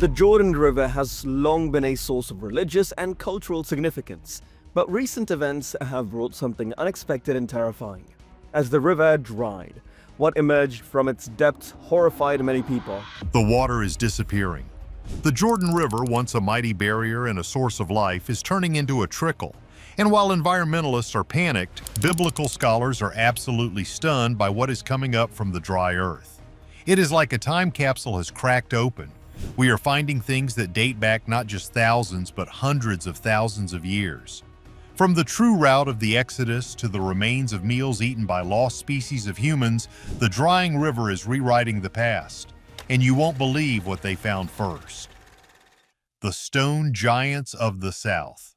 The Jordan River has long been a source of religious and cultural significance, but recent events have brought something unexpected and terrifying. As the river dried, what emerged from its depths horrified many people. The water is disappearing. The Jordan River, once a mighty barrier and a source of life, is turning into a trickle. And while environmentalists are panicked, biblical scholars are absolutely stunned by what is coming up from the dry earth. It is like a time capsule has cracked open. We are finding things that date back not just thousands, but hundreds of thousands of years. From the true route of the Exodus to the remains of meals eaten by lost species of humans, the drying river is rewriting the past. And you won't believe what they found first. The stone giants of the South.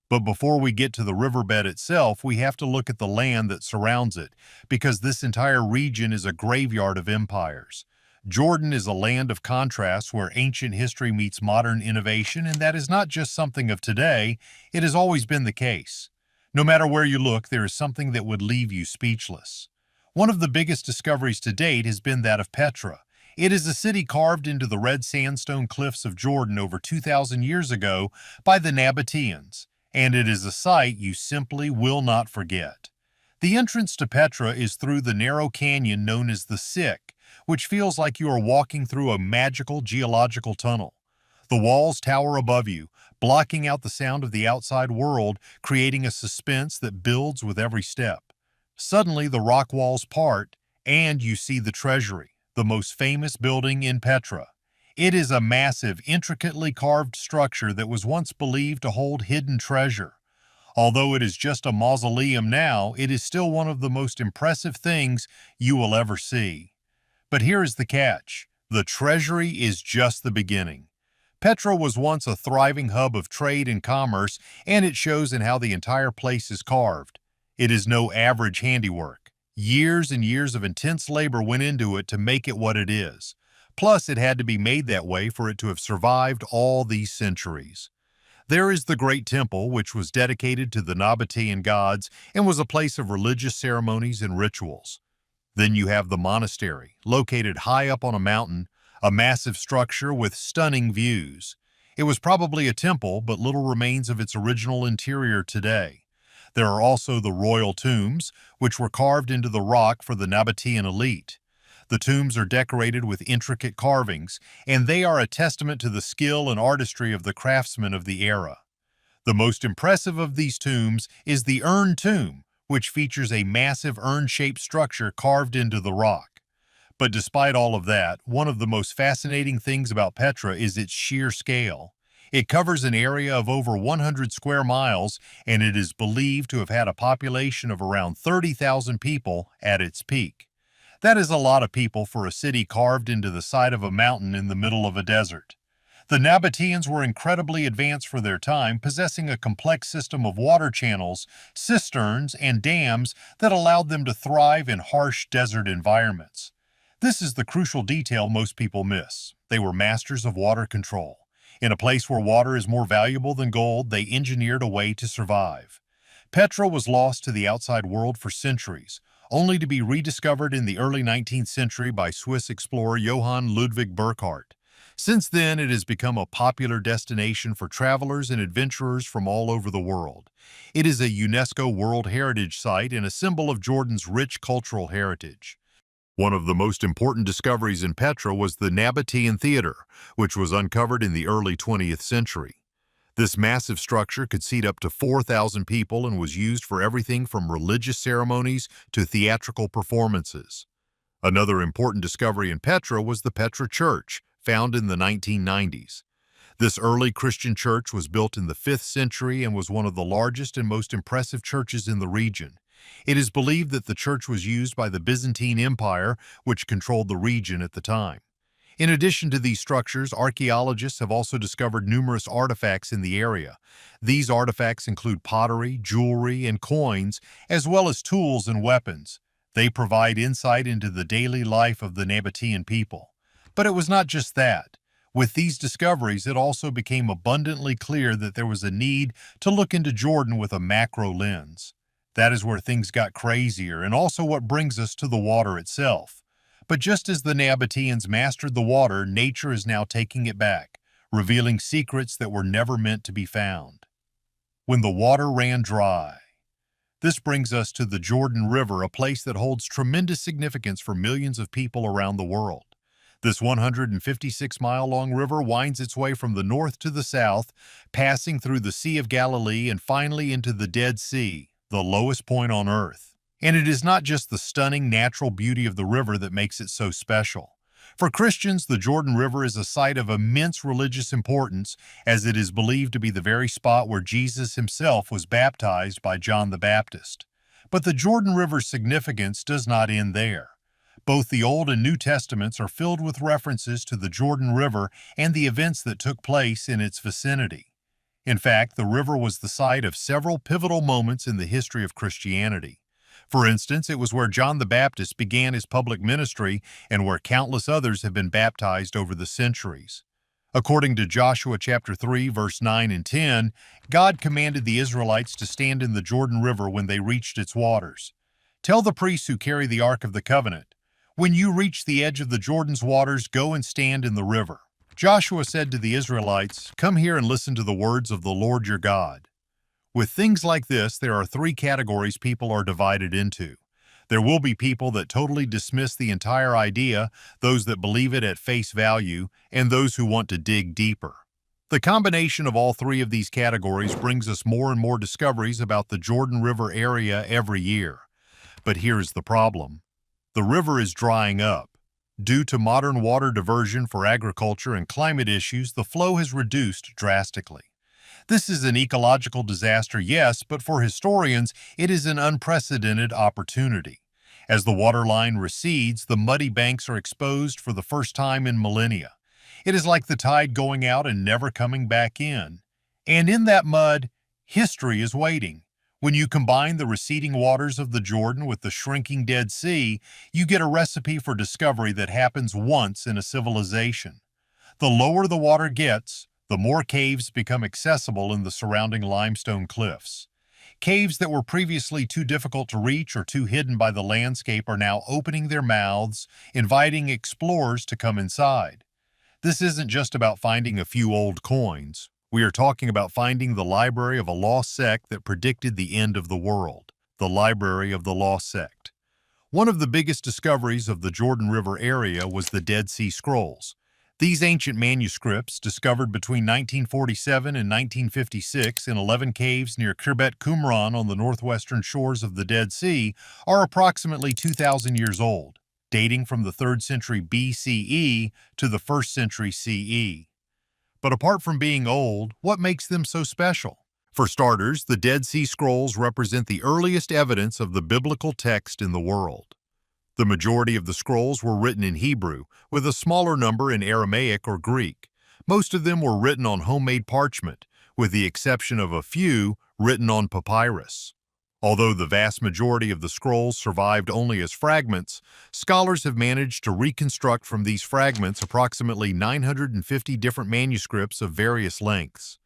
But before we get to the riverbed itself, we have to look at the land that surrounds it, because this entire region is a graveyard of empires. Jordan is a land of contrasts where ancient history meets modern innovation, and that is not just something of today, it has always been the case. No matter where you look, there is something that would leave you speechless. One of the biggest discoveries to date has been that of Petra. It is a city carved into the red sandstone cliffs of Jordan over 2,000 years ago by the Nabateans, and it is a sight you simply will not forget. The entrance to Petra is through the narrow canyon known as the Sick, which feels like you are walking through a magical geological tunnel. The walls tower above you, blocking out the sound of the outside world, creating a suspense that builds with every step. Suddenly, the rock walls part, and you see the treasury, the most famous building in Petra. It is a massive, intricately carved structure that was once believed to hold hidden treasure. Although it is just a mausoleum now, it is still one of the most impressive things you will ever see. But here is the catch. The treasury is just the beginning. Petra was once a thriving hub of trade and commerce, and it shows in how the entire place is carved. It is no average handiwork. Years and years of intense labor went into it to make it what it is. Plus, it had to be made that way for it to have survived all these centuries. There is the Great Temple, which was dedicated to the Nabatean gods and was a place of religious ceremonies and rituals. Then you have the monastery, located high up on a mountain, a massive structure with stunning views. It was probably a temple, but little remains of its original interior today. There are also the royal tombs, which were carved into the rock for the Nabatean elite. The tombs are decorated with intricate carvings, and they are a testament to the skill and artistry of the craftsmen of the era. The most impressive of these tombs is the urn tomb, which features a massive urn-shaped structure carved into the rock. But despite all of that, one of the most fascinating things about Petra is its sheer scale. It covers an area of over 100 square miles, and it is believed to have had a population of around 30,000 people at its peak. That is a lot of people for a city carved into the side of a mountain in the middle of a desert. The Nabateans were incredibly advanced for their time, possessing a complex system of water channels, cisterns, and dams that allowed them to thrive in harsh desert environments. This is the crucial detail most people miss. They were masters of water control. In a place where water is more valuable than gold, they engineered a way to survive. Petra was lost to the outside world for centuries, only to be rediscovered in the early 19th century by Swiss explorer Johann Ludwig Burckhardt. Since then, it has become a popular destination for travelers and adventurers from all over the world. It is a UNESCO World Heritage Site and a symbol of Jordan's rich cultural heritage. One of the most important discoveries in Petra was the Nabatean Theater, which was uncovered in the early 20th century. This massive structure could seat up to 4,000 people and was used for everything from religious ceremonies to theatrical performances. Another important discovery in Petra was the Petra Church, found in the 1990s. This early Christian church was built in the 5th century and was one of the largest and most impressive churches in the region. It is believed that the church was used by the Byzantine Empire, which controlled the region at the time. In addition to these structures, archaeologists have also discovered numerous artifacts in the area. These artifacts include pottery, jewelry, and coins, as well as tools and weapons. They provide insight into the daily life of the Nabatean people. But it was not just that. With these discoveries, it also became abundantly clear that there was a need to look into Jordan with a macro lens. That is where things got crazier, and also what brings us to the water itself. But just as the Nabateans mastered the water, nature is now taking it back. revealing secrets that were never meant to be found. When the water ran dry. This brings us to the Jordan River, a place that holds tremendous significance for millions of people around the world. This 156-mile-long river winds its way from the north to the south, passing through the Sea of Galilee and finally into the Dead Sea, the lowest point on Earth. And it is not just the stunning natural beauty of the river that makes it so special. For Christians, the Jordan River is a site of immense religious importance, as it is believed to be the very spot where Jesus himself was baptized by John the Baptist. But the Jordan River's significance does not end there. Both the Old and New Testaments are filled with references to the Jordan River and the events that took place in its vicinity. In fact, the river was the site of several pivotal moments in the history of Christianity. For instance, it was where John the Baptist began his public ministry and where countless others have been baptized over the centuries. According to Joshua chapter 3, verse 9 and 10, God commanded the Israelites to stand in the Jordan River when they reached its waters. Tell the priests who carry the Ark of the Covenant, when you reach the edge of the Jordan's waters, go and stand in the river. Joshua said to the Israelites, "Come here and listen to the words of the Lord your God." With things like this, there are three categories people are divided into. There will be people that totally dismiss the entire idea, those that believe it at face value, and those who want to dig deeper. The combination of all three of these categories brings us more and more discoveries about the Jordan River area every year. But here's the problem. The river is drying up. Due to modern water diversion for agriculture and climate issues, the flow has reduced drastically. This is an ecological disaster, yes, but for historians, it is an unprecedented opportunity. As the waterline recedes, the muddy banks are exposed for the first time in millennia. It is like the tide going out and never coming back in. And in that mud, history is waiting. When you combine the receding waters of the Jordan with the shrinking Dead Sea, you get a recipe for discovery that happens once in a civilization. The lower the water gets, the more caves become accessible in the surrounding limestone cliffs. Caves that were previously too difficult to reach or too hidden by the landscape are now opening their mouths, inviting explorers to come inside. This isn't just about finding a few old coins. We are talking about finding the library of a lost sect that predicted the end of the world, the Library of the Lost Sect. One of the biggest discoveries of the Jordan River area was the Dead Sea Scrolls. These ancient manuscripts, discovered between 1947 and 1956 in 11 caves near Khirbet Qumran on the northwestern shores of the Dead Sea, are approximately 2,000 years old, dating from the 3rd century BCE to the 1st century CE. But apart from being old, what makes them so special? For starters, the Dead Sea Scrolls represent the earliest evidence of the biblical text in the world. The majority of the scrolls were written in Hebrew, with a smaller number in Aramaic or Greek. Most of them were written on homemade parchment, with the exception of a few written on papyrus. Although the vast majority of the scrolls survived only as fragments, scholars have managed to reconstruct from these fragments approximately 950 different manuscripts of various lengths.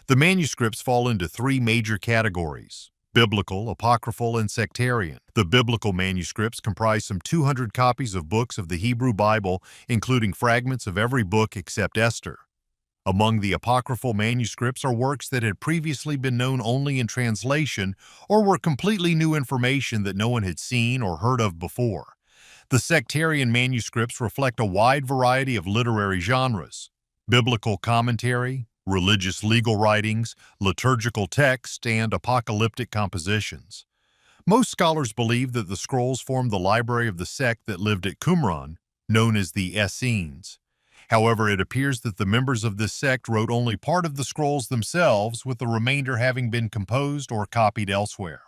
The manuscripts fall into three major categories: biblical, apocryphal, and sectarian. The biblical manuscripts comprise some 200 copies of books of the Hebrew Bible, including fragments of every book except Esther. Among the apocryphal manuscripts are works that had previously been known only in translation or were completely new information that no one had seen or heard of before. The sectarian manuscripts reflect a wide variety of literary genres: biblical commentary, religious legal writings, liturgical text, and apocalyptic compositions. Most scholars believe that the scrolls form the library of the sect that lived at Qumran, known as the Essenes. However, it appears that the members of this sect wrote only part of the scrolls themselves, with the remainder having been composed or copied elsewhere.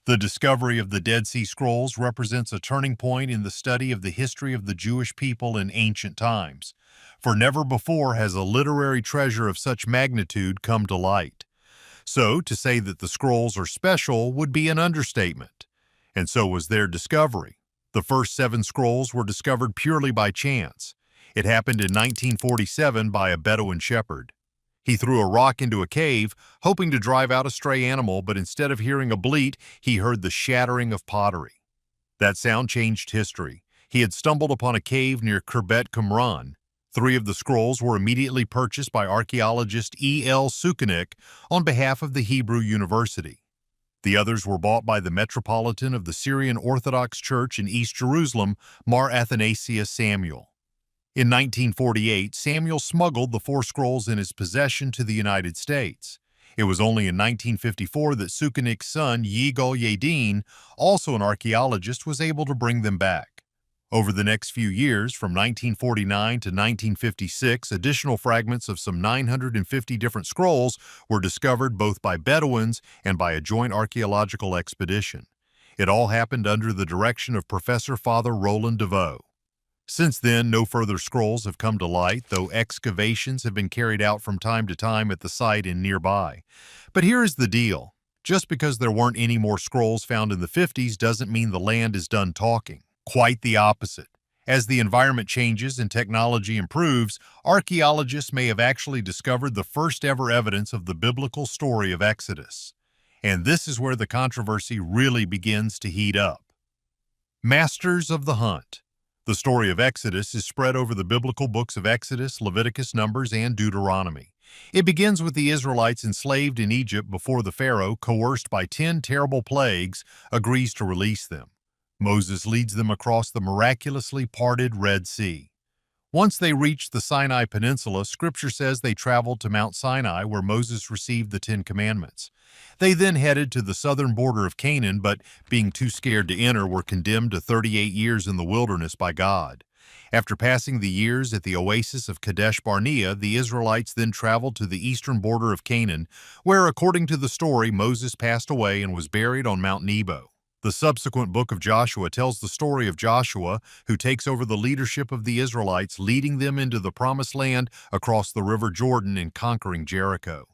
The discovery of the Dead Sea Scrolls represents a turning point in the study of the history of the Jewish people in ancient times, for never before has a literary treasure of such magnitude come to light. So, to say that the scrolls are special would be an understatement. And so was their discovery. The first 7 scrolls were discovered purely by chance. It happened in 1947 by a Bedouin shepherd. He threw a rock into a cave, hoping to drive out a stray animal, but instead of hearing a bleat, he heard the shattering of pottery. That sound changed history. He had stumbled upon a cave near Khirbet Qumran. 3 of the scrolls were immediately purchased by archaeologist E.L. Sukenik on behalf of the Hebrew University. The others were bought by the Metropolitan of the Syrian Orthodox Church in East Jerusalem, Mar Athanasius Samuel. In 1948, Samuel smuggled the 4 scrolls in his possession to the United States. It was only in 1954 that Sukenik's son, Yigal Yadin, also an archaeologist, was able to bring them back. Over the next few years, from 1949 to 1956, additional fragments of some 950 different scrolls were discovered both by Bedouins and by a joint archaeological expedition. It all happened under the direction of Professor Father Roland DeVoe. Since then, no further scrolls have come to light, though excavations have been carried out from time to time at the site and nearby. But here is the deal. Just because there weren't any more scrolls found in the 50s doesn't mean the land is done talking. Quite the opposite. As the environment changes and technology improves, archaeologists may have actually discovered the first ever evidence of the biblical story of Exodus. And this is where the controversy really begins to heat up. Masters of the Hunt. The story of Exodus is spread over the biblical books of Exodus, Leviticus, Numbers, and Deuteronomy. It begins with the Israelites enslaved in Egypt before the Pharaoh, coerced by 10 terrible plagues, agrees to release them. Moses leads them across the miraculously parted Red Sea. Once they reached the Sinai Peninsula, Scripture says they traveled to Mount Sinai, where Moses received the 10 Commandments. They then headed to the southern border of Canaan, but being too scared to enter, were condemned to 38 years in the wilderness by God. After passing the years at the oasis of Kadesh Barnea, the Israelites then traveled to the eastern border of Canaan, where, according to the story, Moses passed away and was buried on Mount Nebo. The subsequent book of Joshua tells the story of Joshua, who takes over the leadership of the Israelites, leading them into the Promised Land across the River Jordan and conquering Jericho.